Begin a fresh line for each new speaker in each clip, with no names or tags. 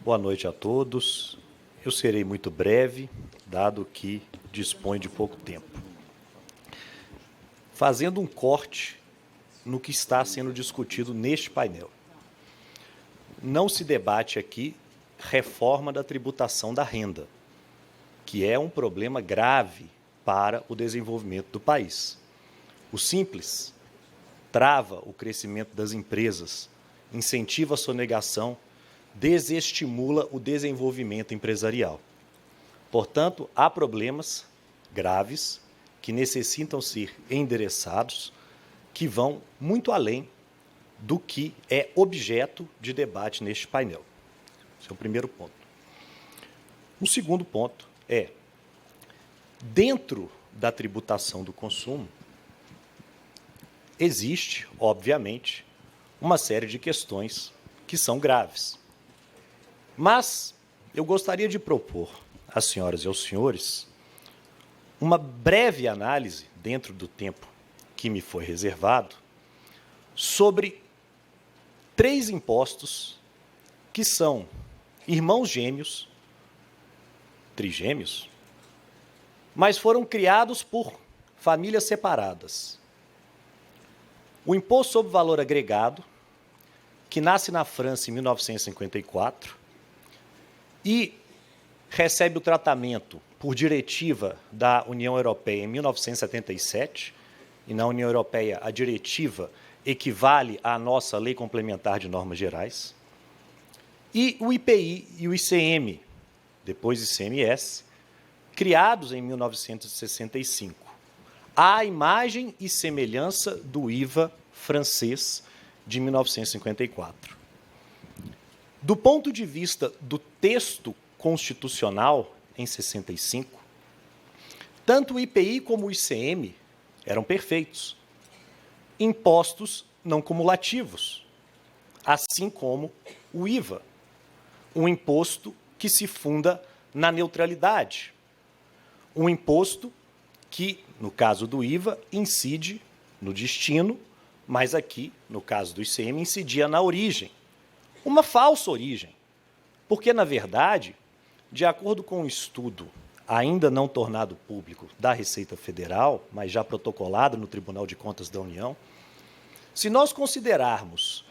Boa noite a todos. Eu serei muito breve, dado que dispõe de pouco tempo. Fazendo um corte no que está sendo discutido neste painel. Não se debate aqui reforma da tributação da renda, que é um problema grave para o desenvolvimento do país. O Simples trava o crescimento das empresas, incentiva a sonegação, desestimula o desenvolvimento empresarial. Portanto, há problemas graves que necessitam ser endereçados, que vão muito além do que é objeto de debate neste painel. Esse é o primeiro ponto. O segundo ponto é, dentro da tributação do consumo, existe, obviamente, uma série de questões que são graves. Mas eu gostaria de propor às senhoras e aos senhores uma breve análise, dentro do tempo que me foi reservado, sobre 3 impostos que são irmãos gêmeos, trigêmeos, mas foram criados por famílias separadas. O Imposto sobre Valor Agregado, que nasce na França em 1954 e recebe o tratamento por diretiva da União Europeia em 1977, e na União Europeia a diretiva equivale à nossa Lei Complementar de Normas Gerais, e o IPI e o ICM, depois ICMS, criados em 1965, à imagem e semelhança do IVA francês de 1954. Do ponto de vista do texto constitucional, em 65, tanto o IPI como o ICM eram perfeitos, impostos não cumulativos, assim como o IVA, um imposto que se funda na neutralidade, um imposto que, no caso do IVA, incide no destino, mas aqui, no caso do ICM, incidia na origem. Uma falsa origem, porque, na verdade, de acordo com um estudo ainda não tornado público da Receita Federal, mas já protocolado no Tribunal de Contas da União, se nós considerarmos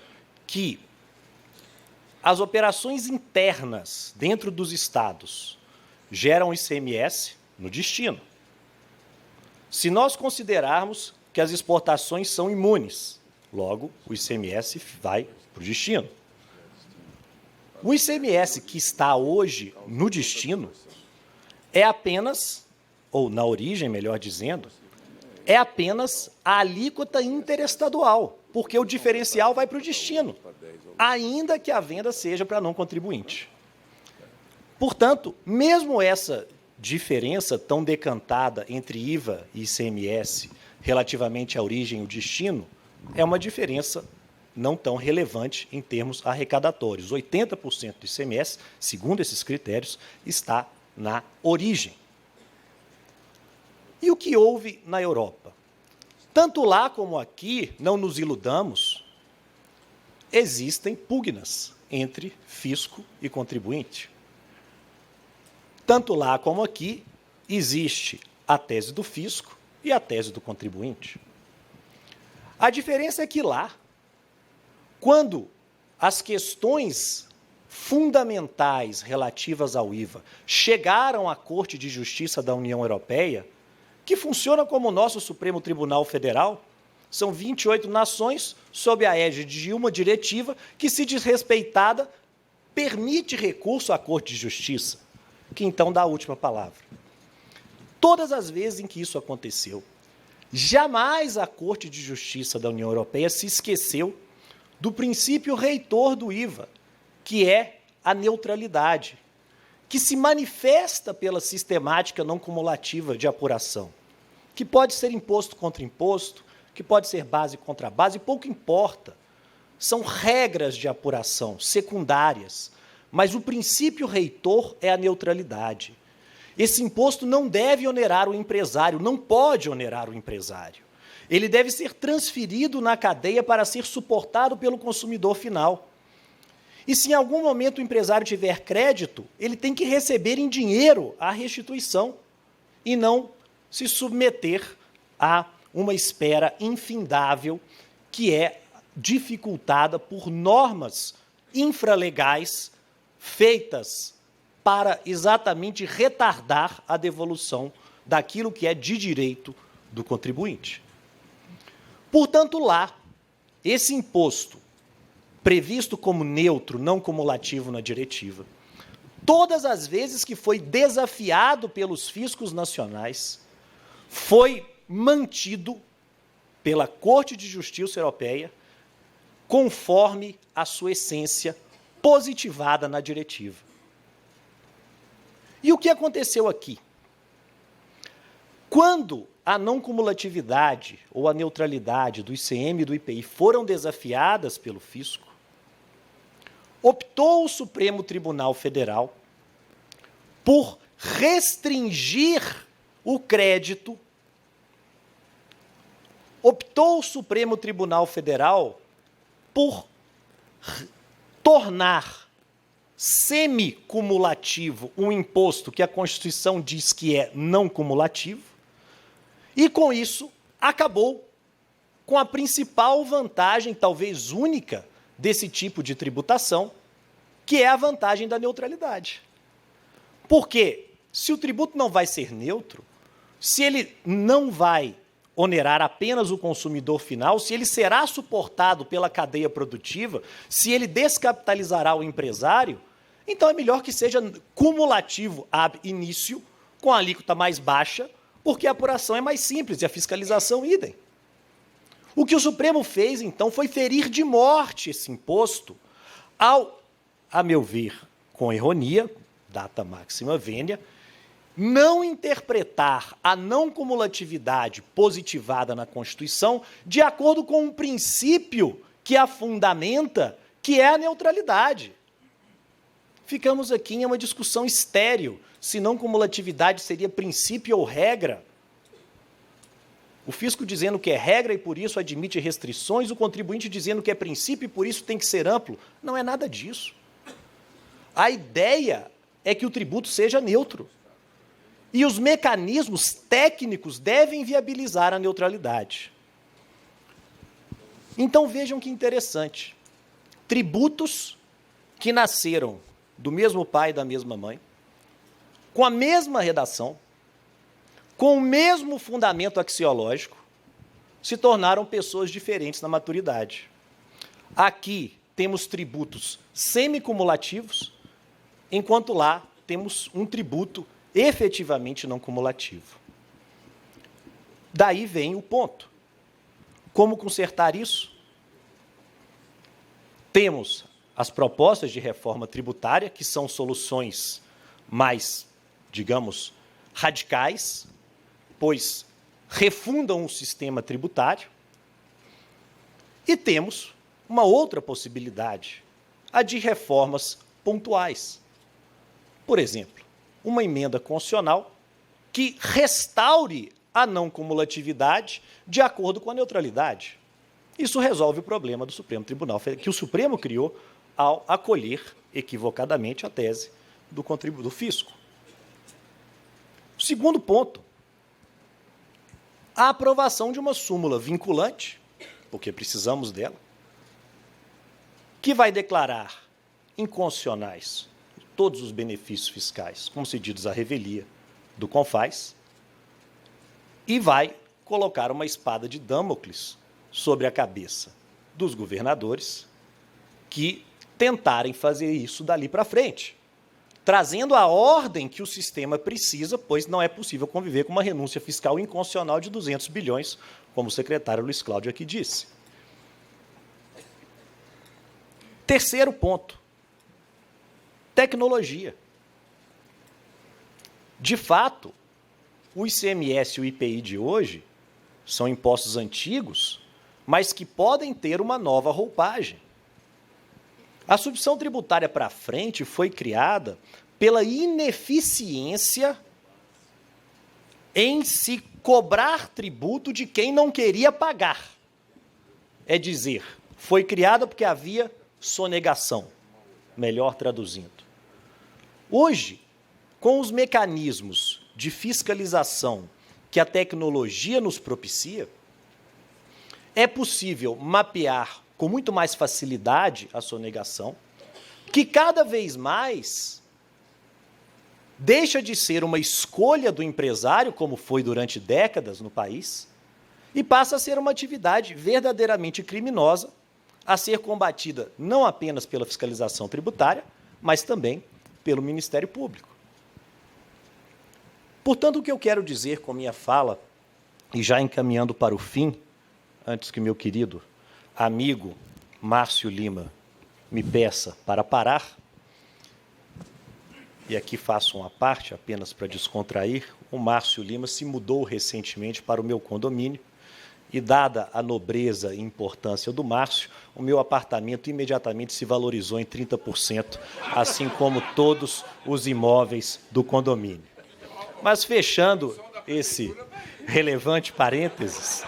que as operações internas dentro dos estados geram ICMS no destino, se nós considerarmos que as exportações são imunes, logo o ICMS vai para o destino. O ICMS que está hoje no destino é apenas, ou na origem, melhor dizendo, é apenas a alíquota interestadual, porque o diferencial vai para o destino, ainda que a venda seja para não contribuinte. Portanto, mesmo essa diferença tão decantada entre IVA e ICMS relativamente à origem e o destino é uma diferença não tão relevante em termos arrecadatórios. 80% do ICMS, segundo esses critérios, está na origem. E o que houve na Europa? Tanto lá como aqui, não nos iludamos, existem pugnas entre fisco e contribuinte. Tanto lá como aqui, existe a tese do fisco e a tese do contribuinte. A diferença é que lá, quando as questões fundamentais relativas ao IVA chegaram à Corte de Justiça da União Europeia, que funciona como o nosso Supremo Tribunal Federal, são 28 nações, sob a égide de uma diretiva que, se desrespeitada, permite recurso à Corte de Justiça, que então dá a última palavra. Todas as vezes em que isso aconteceu, jamais a Corte de Justiça da União Europeia se esqueceu do princípio reitor do IVA, que é a neutralidade, que se manifesta pela sistemática não cumulativa de apuração, que pode ser imposto contra imposto, que pode ser base contra base, pouco importa. São regras de apuração secundárias, mas o princípio reitor é a neutralidade. Esse imposto não deve onerar o empresário, não pode onerar o empresário. Ele deve ser transferido na cadeia para ser suportado pelo consumidor final. E se em algum momento o empresário tiver crédito, ele tem que receber em dinheiro a restituição e não se submeter a uma espera infindável que é dificultada por normas infralegais feitas para exatamente retardar a devolução daquilo que é de direito do contribuinte. Portanto, lá, esse imposto, previsto como neutro, não cumulativo na diretiva, todas as vezes que foi desafiado pelos fiscos nacionais, foi mantido pela Corte de Justiça Europeia conforme a sua essência positivada na diretiva. E o que aconteceu aqui? Quando a não cumulatividade ou a neutralidade do ICM e do IPI foram desafiadas pelo fisco, optou o Supremo Tribunal Federal por restringir o crédito, optou o Supremo Tribunal Federal por tornar semicumulativo um imposto que a Constituição diz que é não cumulativo, e, com isso, acabou com a principal vantagem, talvez única, desse tipo de tributação, que é a vantagem da neutralidade. Porque, se o tributo não vai ser neutro, se ele não vai onerar apenas o consumidor final, se ele será suportado pela cadeia produtiva, se ele descapitalizará o empresário, então é melhor que seja cumulativo ab início, com a alíquota mais baixa, porque a apuração é mais simples e a fiscalização idem. O que o Supremo fez, então, foi ferir de morte esse imposto ao, a meu ver, com ironia, data máxima vênia, não interpretar a não cumulatividade positivada na Constituição de acordo com um princípio que a fundamenta, que é a neutralidade. Ficamos aqui em uma discussão estéril, se não cumulatividade seria princípio ou regra. O fisco dizendo que é regra e por isso admite restrições, o contribuinte dizendo que é princípio e por isso tem que ser amplo. Não é nada disso. A ideia é que o tributo seja neutro. E os mecanismos técnicos devem viabilizar a neutralidade. Então vejam que interessante. Tributos que nasceram do mesmo pai e da mesma mãe, com a mesma redação, com o mesmo fundamento axiológico, se tornaram pessoas diferentes na maturidade. Aqui temos tributos semicumulativos, enquanto lá temos um tributo efetivamente não cumulativo. Daí vem o ponto. Como consertar isso? Temos as propostas de reforma tributária, que são soluções mais, digamos, radicais, pois refundam o sistema tributário. E temos uma outra possibilidade, a de reformas pontuais. Por exemplo, uma emenda constitucional que restaure a não cumulatividade de acordo com a neutralidade. Isso resolve o problema do Supremo Tribunal Federal, que o Supremo criou ao acolher equivocadamente a tese do fisco. Segundo ponto, a aprovação de uma súmula vinculante, porque precisamos dela, que vai declarar inconstitucionais todos os benefícios fiscais concedidos à revelia do CONFAS e vai colocar uma espada de Damocles sobre a cabeça dos governadores que tentarem fazer isso dali para frente, trazendo a ordem que o sistema precisa, pois não é possível conviver com uma renúncia fiscal inconstitucional de 200 bilhões, como o secretário Luiz Cláudio aqui disse. Terceiro ponto, tecnologia. De fato, o ICMS e o IPI de hoje são impostos antigos, mas que podem ter uma nova roupagem. A substituição tributária para frente foi criada pela ineficiência em se cobrar tributo de quem não queria pagar. É dizer, foi criada porque havia sonegação. melhor traduzindo. Hoje, com os mecanismos de fiscalização que a tecnologia nos propicia, é possível mapear com muito mais facilidade a sonegação, que cada vez mais deixa de ser uma escolha do empresário, como foi durante décadas no país, e passa a ser uma atividade verdadeiramente criminosa, a ser combatida não apenas pela fiscalização tributária, mas também pelo Ministério Público. Portanto, o que eu quero dizer com minha fala, e já encaminhando para o fim, antes que meu querido amigo Márcio Lima me peça para parar, e aqui faço uma parte apenas para descontrair, o Márcio Lima se mudou recentemente para o meu condomínio e, dada a nobreza e importância do Márcio, o meu apartamento imediatamente se valorizou em 30%, assim como todos os imóveis do condomínio. Mas fechando esse relevante parênteses,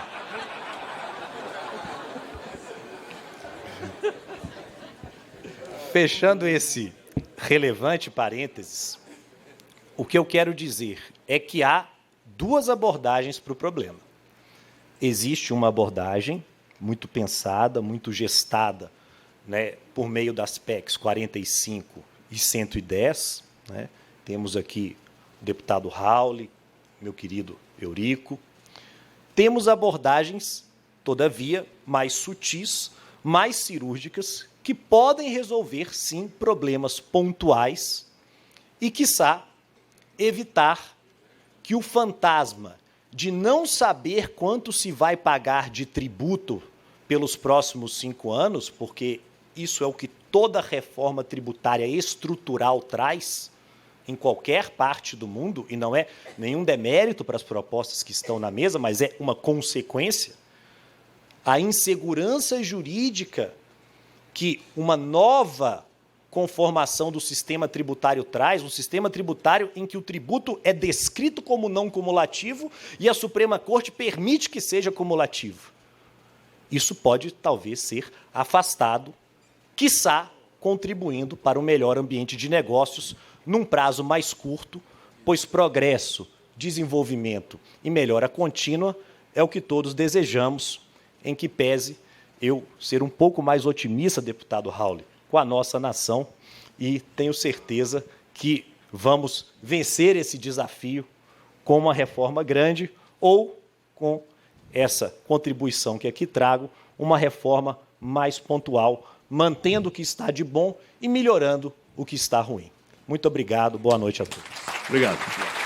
o que eu quero dizer é que há duas abordagens para o problema. Existe uma abordagem muito pensada, muito gestada, né, por meio das PECs 45 e 110. Né? Temos aqui o deputado Rauli, meu querido Eurico. Temos abordagens, todavia, mais sutis, mais cirúrgicas, que podem resolver, sim, problemas pontuais e, quiçá, evitar que o fantasma de não saber quanto se vai pagar de tributo pelos próximos 5 anos, porque isso é o que toda reforma tributária estrutural traz em qualquer parte do mundo, e não é nenhum demérito para as propostas que estão na mesa, mas é uma consequência, a insegurança jurídica que uma nova conformação do sistema tributário traz, um sistema tributário em que o tributo é descrito como não cumulativo e a Suprema Corte permite que seja cumulativo. Isso pode, talvez, ser afastado, quiçá contribuindo para um melhor ambiente de negócios num prazo mais curto, pois progresso, desenvolvimento e melhora contínua é o que todos desejamos, em que pese eu ser um pouco mais otimista, deputado Rauli, com a nossa nação, e tenho certeza que vamos vencer esse desafio com uma reforma grande ou com essa contribuição que aqui trago, uma reforma mais pontual, mantendo o que está de bom e melhorando o que está ruim. Muito obrigado, boa noite a todos.
Obrigado.